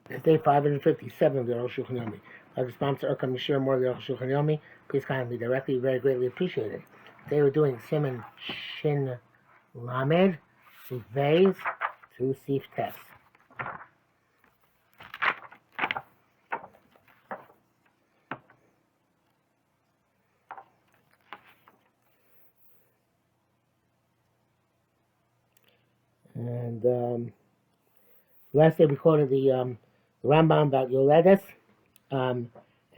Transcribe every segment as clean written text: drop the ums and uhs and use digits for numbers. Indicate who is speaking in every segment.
Speaker 1: It's day 557 of the Arukh HaShulchan. I'd like to sponsor Arukh and share more of the Arukh HaShulchan. Please contact me directly. Very greatly appreciated. Today we're doing Siman Shin Lamed, Sif Beis to Sif Tes. And last day we quoted the Rambam about Yoledes, and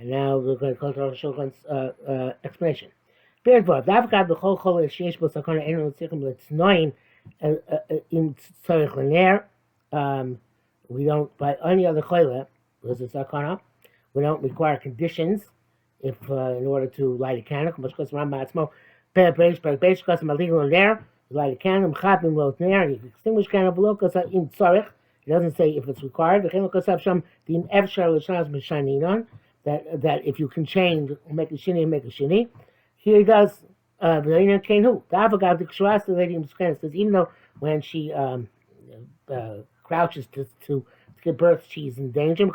Speaker 1: now we're going to go to Arukh HaShulchan's explanation. Period 4. Davkad b'chol chol sheyesh bo sakana einu tzrichim letznoin in tzorich l'ner. We don't, by any other chole, there's a sakana, we don't require conditions if in order to light a candle. Because Rambam atzmo beis because maligal l'ner, light a candle, mchabim lo l'ner, you extinguish candle below because in tzorich. It doesn't say if it's required. That if you can change, make a shini, make a shini. Here he does. Because even though when she crouches to give birth, she's in danger.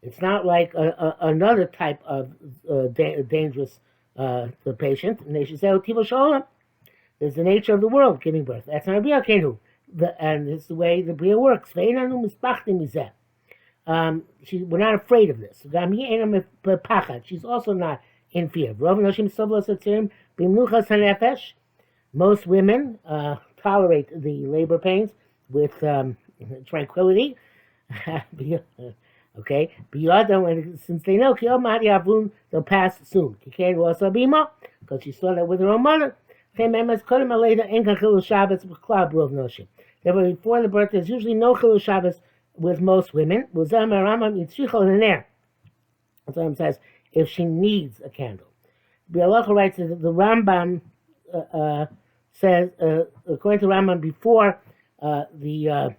Speaker 1: It's not like another type of dangerous the patient. And they should say, there's the nature of the world giving birth. That's not a bia kenu. And it's the way the bria works. We're not afraid of this. She's also not in fear. Most women tolerate the labor pains with tranquility. Okay, since they know they'll pass soon. Because she saw that with her own mother. Therefore, before the birth, there's usually no chilul Shabbos with most women. That's what Rambam says, if she needs a candle. Bialacha writes that the Rambam says, according to Rambam, before the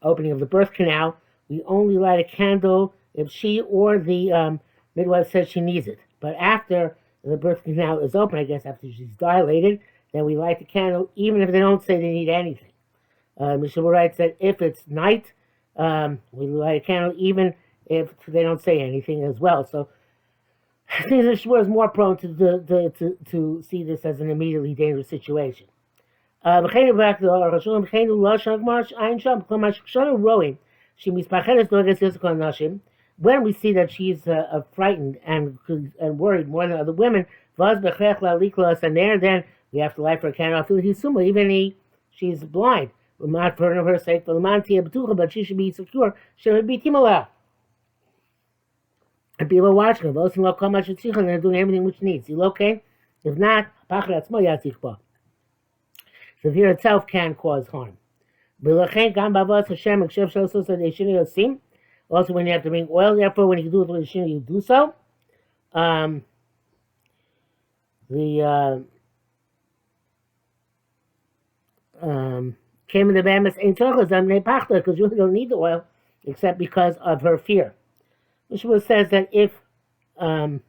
Speaker 1: opening of the birth canal, we only light a candle if she or the midwife says she needs it. But after the birth canal is open, I guess after she's dilated, then we light the candle, even if they don't say they need anything. Mishnah writes that if it's night, we light a candle, even if they don't say anything as well. So I think the Shmuel is more prone to see this as an immediately dangerous situation. When we see that she's frightened and worried more than other women, then we have to light for a candle. Even if she's blind, not for her sake, but she should be secure. She should be timala. And people are watching her. And they're doing everything which needs. You okay? If not, the fear itself can cause harm. Also, when you have to bring oil, therefore, when you do it with the you do so. Came in the Bamas ain't chocolate because you really don't need the oil except because of her fear. Mishma says that if I'm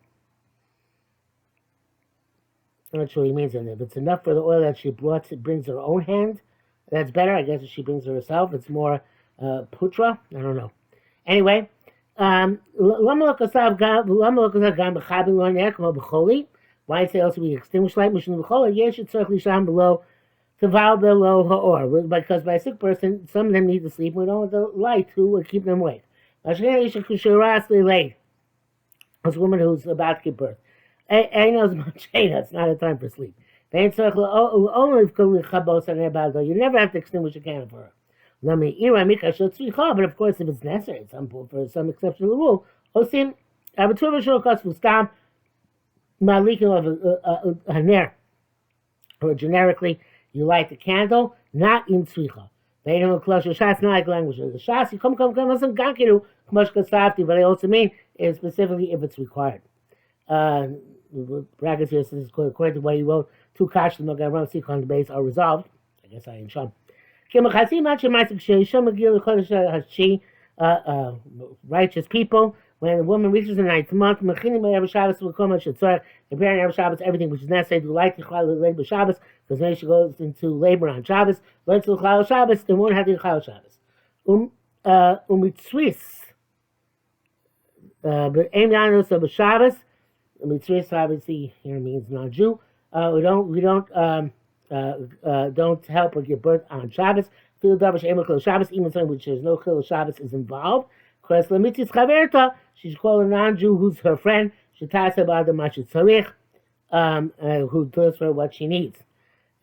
Speaker 1: not sure what he means on it. If it's enough for the oil that she brings her own hand, that's better. I guess if she brings it herself, it's more putra. I don't know. Anyway, why say also we extinguish light? Below because by a sick person, some of them need to sleep. We don't want the light to keep them awake. As a woman who's about to give birth, it's not a time for sleep. You never have to extinguish a candle for her. But of course, if it's necessary, for some exception to the rule, or generically, you light the candle, not in tzricha. Shas not like language. The shas, you come, but I also mean is specifically if it's required. Brackets here says, according to what he wrote, two kashas on the base are resolved. I guess I am Sham. Righteous people, when a woman reaches the ninth month, preparing every Shabbos everything which is necessary to light the labor Shabbos, because then she goes into labor on Shabbos, learns to Chal Shabbos, then won't have the Chal Shabbos. Umitzris. But Aim Yanus of Shabbos. Umitzris obviously here means non-Jew. We don't help or give birth on Shabbos. Feel Davar She'ema Chil Shabbos, even something which there's no Chil Shabbos is involved. Because Lemitzis Chaverta, she's called a non-Jew who's her friend. Shetasa Ba'ada Mashit Tzarich, who does for what she needs.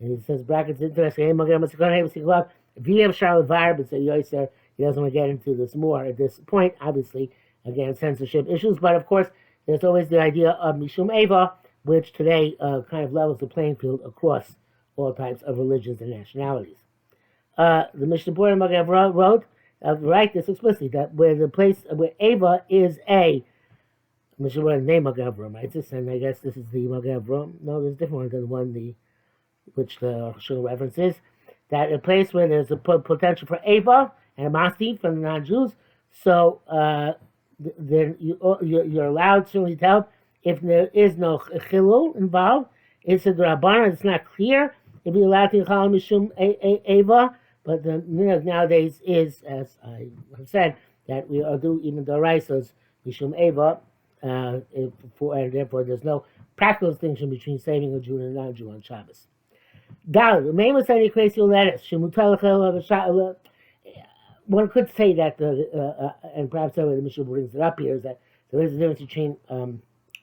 Speaker 1: And he says, brackets, interesting. If you have Charlotte Var, but he doesn't want to get into this more at this point, obviously, again, censorship issues. But of course, there's always the idea of Mishum Eva, which today kind of levels the playing field across all types of religions and nationalities. The Mishnah Berurah Magav wrote, write this explicitly, that where the place where Eva is a Mishnah Berurah name Magav writes this, and I guess this is the Magav. No, there's a different one than the one which the Arukh HaShulchan references, that a place where there's a potential for Eva and a Masti from the non-Jews, so then you're allowed certainly to help if there is no Chilul involved. It's a Drabbana, it's not clear if you're allowed to call Mishum Eva, but the nowadays is, as I have said, that we do even the Raisos Mishum Eva, and therefore there's no practical distinction between saving a Jew and a non-Jew on Shabbos. One could say that, and perhaps the way the Mishnah brings it up here, is that there is a difference between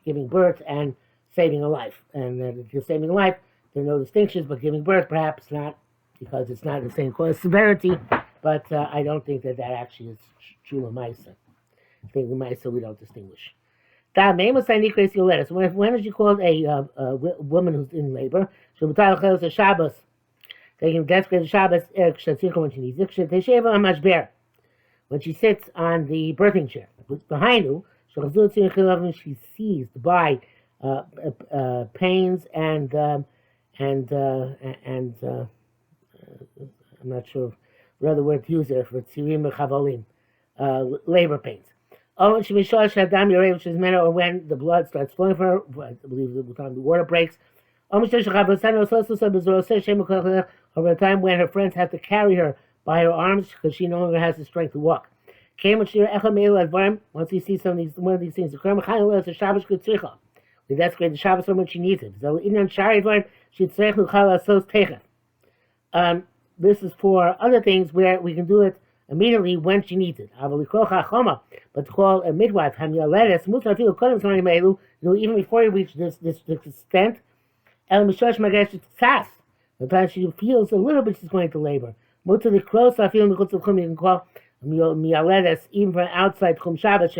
Speaker 1: giving birth and saving a life. And if you're saving a life, there are no distinctions, but giving birth, perhaps not, because it's not the same cause severity, but I don't think that actually is true of Maisa. I think the Maisa we don't distinguish. When is she called a woman who's in labor? Shabbos. They can desecrate the Shabbos when she needs it. When she sits on the birthing chair. Behind her, she's seized by pains and I'm not sure what other word to use there for tzirim chavolim, labor pains. Oh, she which is men, or when the blood starts flowing for her, I believe the time the water breaks. Over a time when her friends have to carry her by her arms because she no longer has the strength to walk. Once you see one of these things occur, we desecrate the Shabbos when she needs it. This is for other things where we can do it immediately when she needs it. But to call a midwife, even before you reach this extent, the time she feels a little bit she's going to labor. You can call even from outside Chum Shabbos,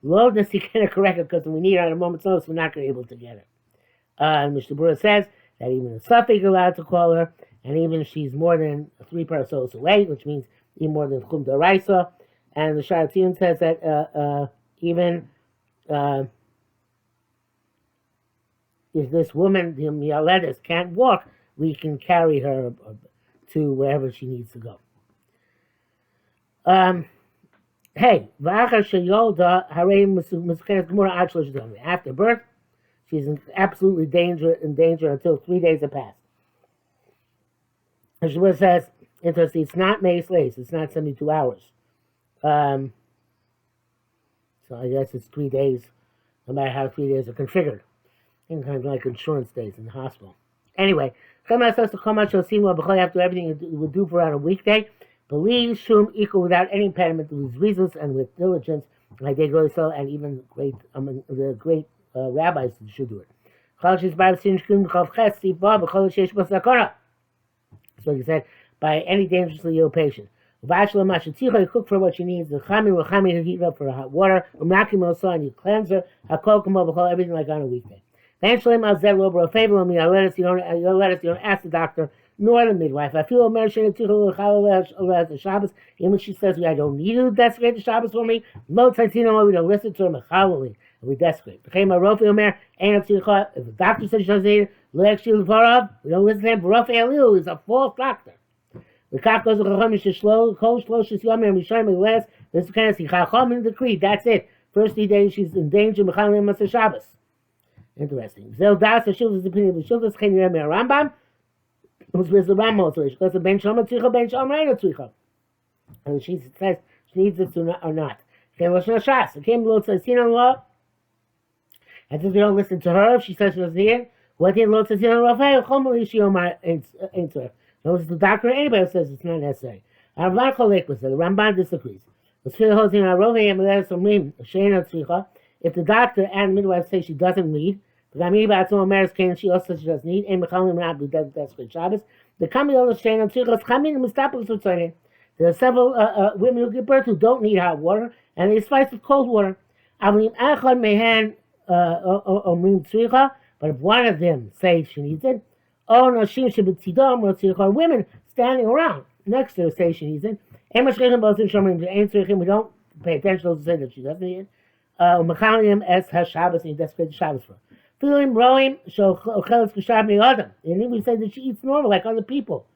Speaker 1: lowness you can't correct it because we need it at a moment's notice, we're not going to be able to get it. Mishnah Berurah says that even a suffix is allowed to call her, and even if she's more than 3 parasols away, which means even more than Chum Daraisa, and the Sharatzion says that even if this woman, the Mialedes, can't walk, we can carry her to wherever she needs to go. After birth, she's in absolutely danger until 3 days have passed. Shmuel says, interesting, it's not Meis Leis, it's not 72 hours. So I guess it's 3 days, no matter how 3 days are configured. Kind of like insurance days in the hospital. Anyway, after everything it would do for her on a weekday, believe Shum equal without any impediment with reasons and with diligence, like they go so, and even the great rabbis should do it. So he said, by any dangerously ill patient. You cook for what she needs. The you heat up for hot water. And you cleanse her. Everything like on a weekday. You don't ask the doctor nor the midwife. I feel Shabbos, even when she says, I don't need you to desecrate the Shabbos for me. We don't listen to her, and we desecrate. If the doctor says she doesn't need it, we don't listen to him. Rafael is a false doctor. The cock goes to Chachamim Shishlo, Kol Shloshis Yomim, Rishayim Les, this kind of Chachamim decree, that's it. First 3 days she's in danger, Mechalim Maser Shabbos. Interesting. Zel Das, the Shilda's opinion, the Shilda's Chen Yerem Rambam, who's with the Rambam also, because the Ben Shom Tzricha, Ben Shom Reina Tzricha. and she says she needs it or not. Okay, Lashon Shas. It came below to the law. And since we don't listen to her, if she says she doesn't need it, what did Lot says, Chomali Shiomar into her. No, it's the doctor or anybody who says it's not necessary. Ramban Cholek was there. The Ramban disagrees. If the doctor and the midwife say she doesn't need, she also says she doesn't need, the there are several women who give birth who don't need hot water, and they slice with cold water. But if one of them says she needs it, or women standing around next to her say she needs it, we don't pay attention to those who say that she doesn't need it. As her Shabbos, and that's great Shabbos for. Feeling rowing, so and then we say that she eats normal like other people.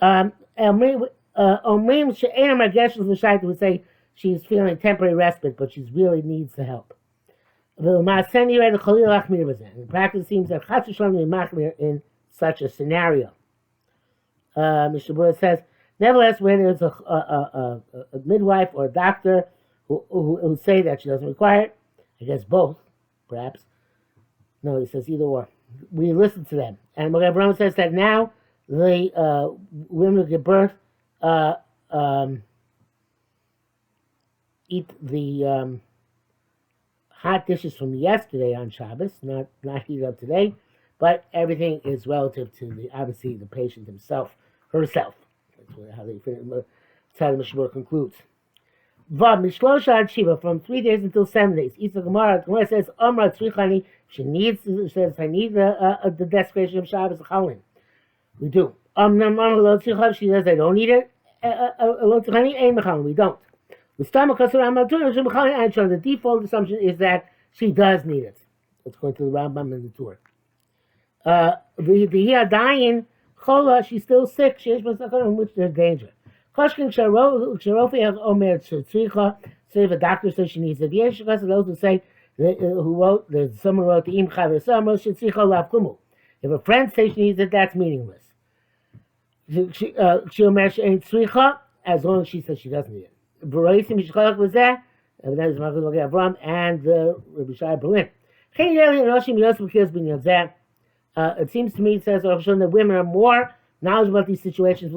Speaker 1: Omrim she'enam hageshes l'shayta would say she's feeling temporary respite, but she really needs the help. The practice seems that Chas v'Shalom is machmir in such a scenario. Mr. Bura says, nevertheless, when there's a midwife or a doctor who say that she doesn't require it, I guess both, perhaps. No, he says either or. We listen to them. And Rabbi Brown says that now the women who give birth eat the hot dishes from yesterday on Shabbos, not heated up today, but everything is relative to obviously the patient herself. That's how the Mishnah concludes. Vav mishlosha ad shiva, from 3 days until 7 days. Isa Gemara says, Omra tzrichani, she says, I need the desecration of Shabbos chalin. We do. She says, I don't need it. We don't. The default assumption is that she does need it. Let's go to the Rambam and the Torah. The dying chola, she's still sick. She is in which there's danger. Koshkin Sharofi has Omer Tzricha. So if a doctor says she needs it, the answer to those who say someone wrote the Im Chaver Samos Tzricha Lavkumu. If a friend says she needs it, that's meaningless. She Omer Tzricha as long as she says she doesn't need it. Baroisim Mishchalak was there, and that is Malchus Magad Avram and the Rabbi Shai Berlin. It seems to me, says Arukh HaShulchan, that women are more knowledgeable about these situations.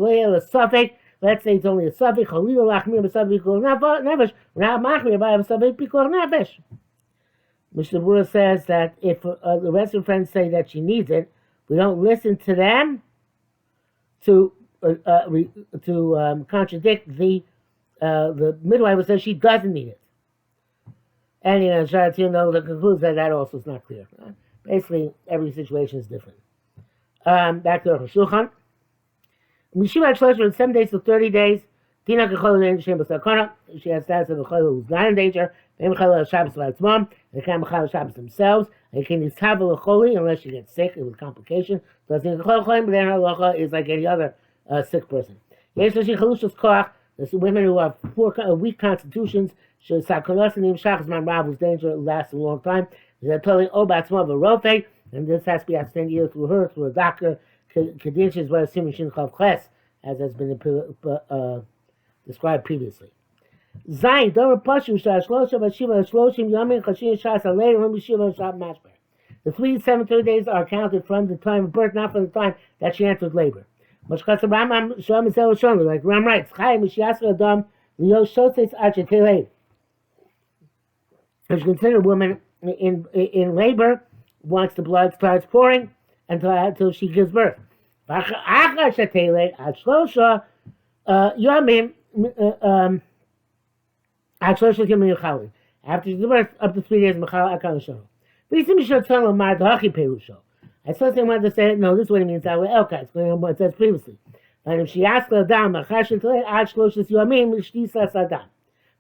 Speaker 1: Let's say it's only a suffix. We're not machmir by a suffix because nefesh. Mishnah Bura says that if the rest of her friends say that she needs it, we don't listen to them to contradict the midwife who says she doesn't need it. And the concludes that also is not clear. Basically, every situation is different. Back to Arukh HaShulchan. Mishiva Shloshim, 7 days to 30 days. Tina Kechol Shem B'Sakana. She has status of a Chol who's not in danger. They Mechal Shabbos V'Atzmam. They can't Mechal Shabbos themselves. They can use Tavel Choli unless she gets sick with complication. So it's in Kechol Cholim, but then her Locha is like any other sick person. Yesh Lashi Chalushos Koach. There's women who have weak constitutions. She Sakonos and Shachas Man Rav, whose danger lasts a long time. They're totally Obatzma V'Rofei, and this has to be ascertained either through her, through a doctor. Kaddish is what assuming Shin Chav Ches, as has been described previously. Zayin, Dora Pashu, Shlosha, Vashiva, Shloshim, Yamin, Chashin, Shas, Alei, Ram, Shiva, Shab, Mashber. The 3 7 days are counted from the time of birth, not from the time that she entered labor. Mashkas Ramam, Shom, and Sel, Shom, like Ram writes, Chai, Mishias, Adam, Leo, Shotes, Achetele. If you consider a woman in labor, once the blood starts pouring, until she gives birth. After she gives birth, up to 3 days, I still think want to say, no, this is what it means. It's going on what it says previously. And if she asks Adam,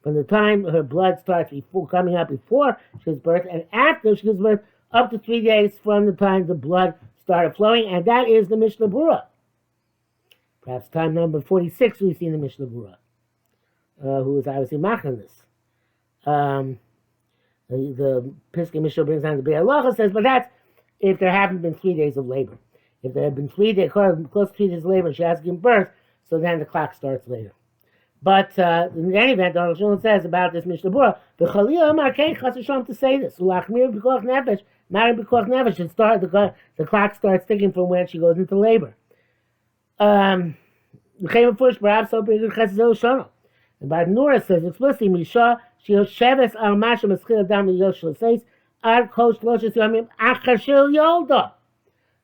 Speaker 1: from the time her blood starts coming up before she gives birth, and after she gives birth, up to 3 days from the time the blood started flowing, and that is the Mishnah Bura. Perhaps time number 46 we see in the Mishnah Bura, who is obviously maching this. The Pesach Mishnah brings down the Be'er Halacha, says, but that's if there haven't been 3 days of labor. If there have been 3 days, close to 3 days of labor, and she has given birth, so then the clock starts later. But in any event, the Arukh HaShulchan says about this Mishnah Berurah, the Chalil Amar Kein Chas V'Shalom to say this. Ulachmir B'Koach Nefesh, Mari B'Koach Nefesh. The clock starts ticking from when she goes into labor. The Chem Fush Barab So B'Gud Chesed Shana. And by Nora says explicitly, Misha Sheves Al Masha Meschil Adam Yosh L'Seis Ad Kol Shloshes Yomim Achar Shel Yolda.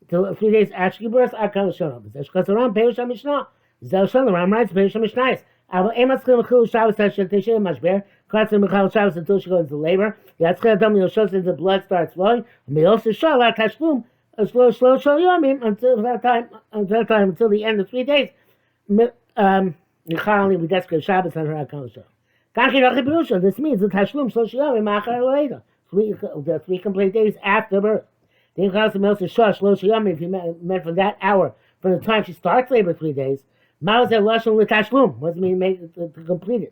Speaker 1: Till 3 days after she births, Ad Kol Shana. B'Zesh Chazaram Perush HaMishnah. Zel Shana Ram writes Perush HaMishnah. But Emaschil Mechil Shabbos Hashem Teshem Mashber. Kartzim Mechil Shabbos until she goes into labor. Yatzchil Adam Yoshos the blood starts flowing. Me'os Shal Tashlum Shlo Yomim until that time until the end of 3 days. Nichali we describe Shabbos on her account. This means the Tashlum Shlo Yomim Achar Leida. The 3 complete days after birth. Then Kartzim Me'os Shlo Yomim if you meant from that hour from the time she starts labor 3 days. Ma'azer lashon l'tashlum. What does it mean to complete it?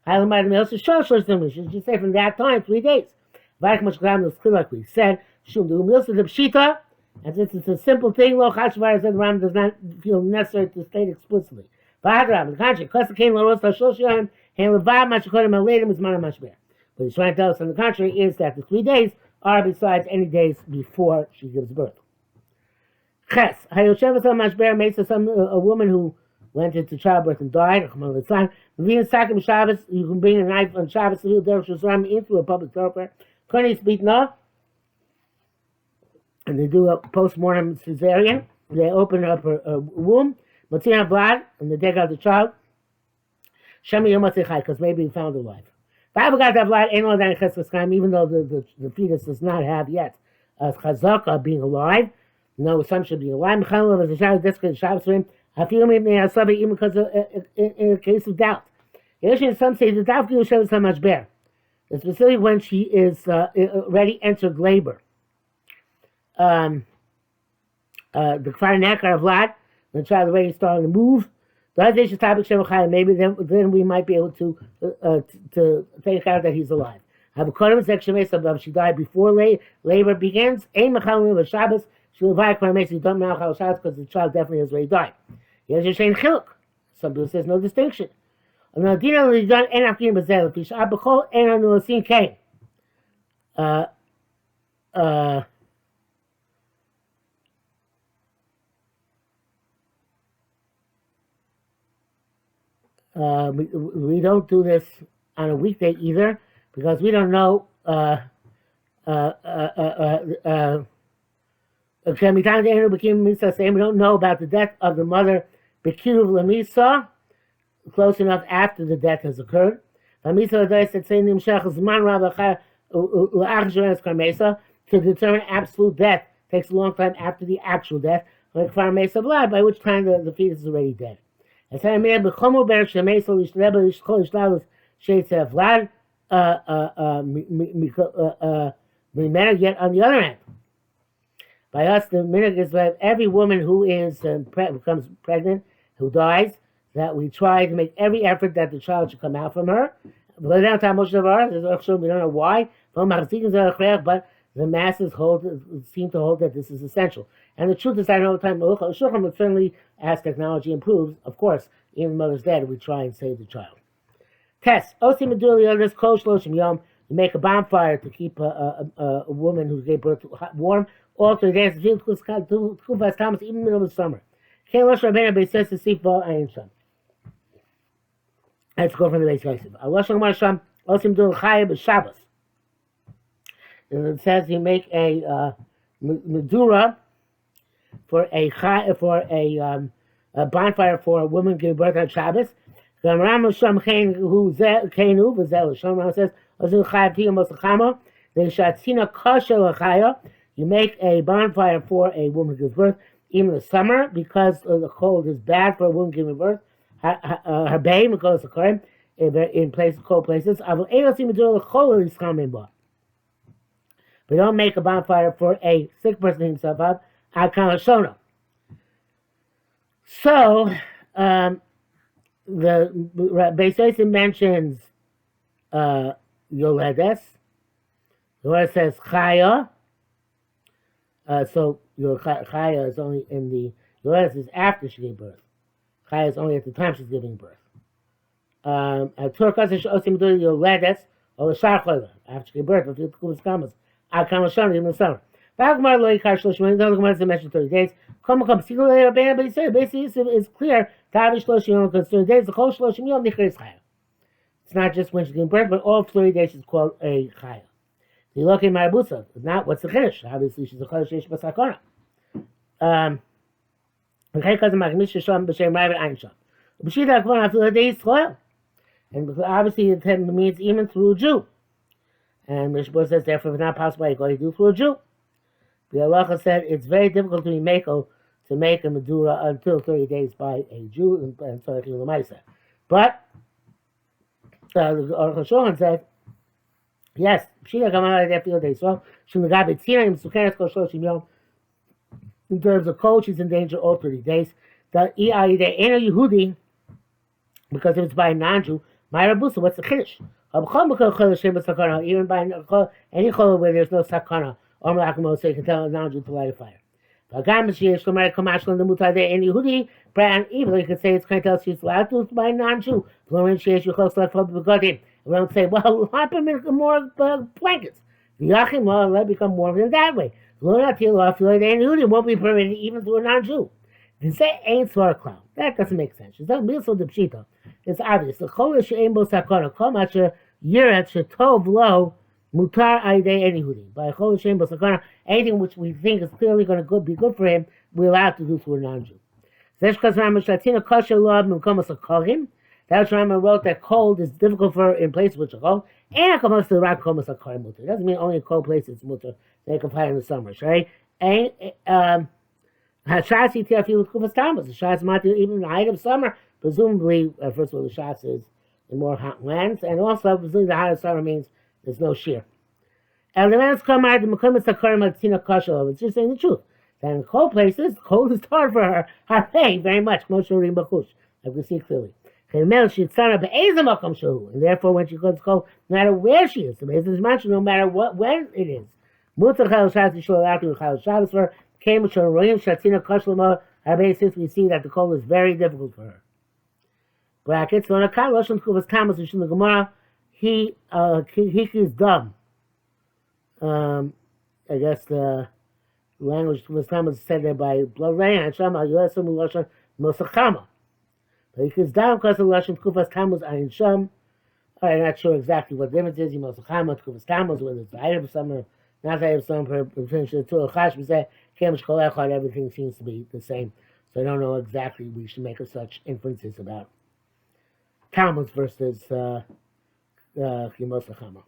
Speaker 1: Should you say from that time 3 days? Like we said, shum the umilsa the pshita, and since it's a simple thing, lo chashvar said the Ram does not feel necessary to state explicitly. V'hadram, the contrary, klasa kain lo rosta shlosh yom, and levav mashakodim aledim is mana mashber. What he's trying to tell us on the contrary is that the 3 days are besides any days before she gives birth. Ches, hayoshevet al mashber makes a woman who went into childbirth and died. You can bring a knife on Shabbos to into a public thoroughfare. And they do a post-mortem cesarean. They open up her womb, blood, and they take out the child. Because maybe he found alive. Even though the fetus does not have yet a chazaka being alive, no assumption of being alive. Even because in a case of doubt. Some say the doubt shows how much bear. Especially when she is already entered labor. The Kfar Nekar of Vlad, when the child is already starting to move, maybe then we might be able to take out that he's alive. Have a Kodem section if she died before labor begins. She'll buy you don't know how because the child definitely has already died. Some people says no distinction. We don't do this on a weekday either because we don't know we don't know about the death of the mother Bekiruv Lamisa, close enough after the death has occurred. To determine absolute death takes a long time after the actual death, like Kfar Mesa Vlad, by which time the fetus is already dead. Yet on the other hand, by us, the minhag is that every woman who is becomes pregnant, who dies, that we try to make every effort that the child should come out from her. We don't know why, but the masses seem to hold that this is essential. And the truth is, I know time Shulchan would certainly, as technology improves, of course, even mother's dead, we try and save the child. Test. You make a bonfire to keep a woman who gave birth warm. All 3 days, even in the middle of the summer. Let's go from the base Yosef. It says you make a medura for a bonfire for a woman giving birth on Shabbos. You make a bonfire for a woman who gives birth, even in the summer, because the cold is bad for a woman giving birth. Her baby, because of cold in cold places. We don't make a bonfire for a sick person himself up. So, the Beis Yosef mentions Yoledes. The word says Chaya. So your Chaya is only in the Yoledes is after she gave birth. Chaya is only at the time she's giving birth. Turkas is osim do your ledes or the sharkler after you birth of the kumas kamas. I come shon in the summer. Bagmar loy karshlosh when the kumas mentioned 30 days. Come see later band but he said basically it's clear tavish shlosh yom because 30 days the whole shlosh yom nicher is chaya. It's not just when she's giving birth, but all 30 days is called a chaya. You look at Marabusa, not what's the chiddush? Obviously she's a chiddush she's basakona. Because of Magnisha Sham B'Shem Rabbit Ein Sham. B'Shita Akvan after the day's soil. And obviously it means even through a Jew. And Mishpur says, therefore, if it's not possible, you go to do through a Jew. The halacha said it's very difficult to be mako to make a medura until 30 days by a Jew, and so it's the Maisa. But the Arukh HaShulchan said, yes, Pshita Kamal after the day's soil. Shemagabe Tina Im Sukeres Kol Shloshim Yom. In terms of cold, she's in danger all 30 days. The Ena Yehudi, because if it's by a non-Jew, Myra Busa, what's the Kiddush? Even by any chol where there's no sakana, or Malakamo, so you can tell a non-Jew to light a fire. Even you could say it's going to tell she's allowed to by a non-Jew. We don't say, well, more blankets. The Yachim will let become warm in that way. It won't be permitted even to a non-Jew. They say ain't svara clown. That doesn't make sense. It's not mitzvah de pshita. It's obvious. The chol she'ein bo sakana kol masher yirat shetov lo mutar aydei enihudi. By chol she'ein bo sakana, anything which we think is clearly going to be good for him, we're allowed to do to a non-Jew. Zeshkas Rama shatina kosher lo mimkom asakorim. That's Rama wrote that cold is difficult for her in places which are cold. And comes to the rock komas akarim mutar. It doesn't mean only in cold places it's mutar. They can fly in the summers, right? And Hashas Etiafi with Kufas Tamas. The Shas Mati even in the height of summer. Presumably, first of all, the Shas is in more hot lands, and also presumably the height of summer means there's no shear. And the man's come out the Mukumas Akarim Tina Kashal. It's just saying the truth. That in cold places, cold is hard for her. Harpay very much. Moshe Rim Bakush. I can see clearly. And therefore, when she goes cold, no matter where she is, no matter when it is. Our basis, we see that the cold is very difficult for her. Brackets. He is dumb. I guess the language was said there by blood rain. But he is down because of Lashon Kufas Tammuz Ayin Sham. I'm not sure exactly what the difference is. Yimosachama, Kufas Tammuz, whether it's the height of summer, not the height of summer, potentially the Torah Chash, we say, Kemish Kol Echad, everything seems to be the same. So I don't know exactly we should make such inferences about Tammuz versus Yimosachama.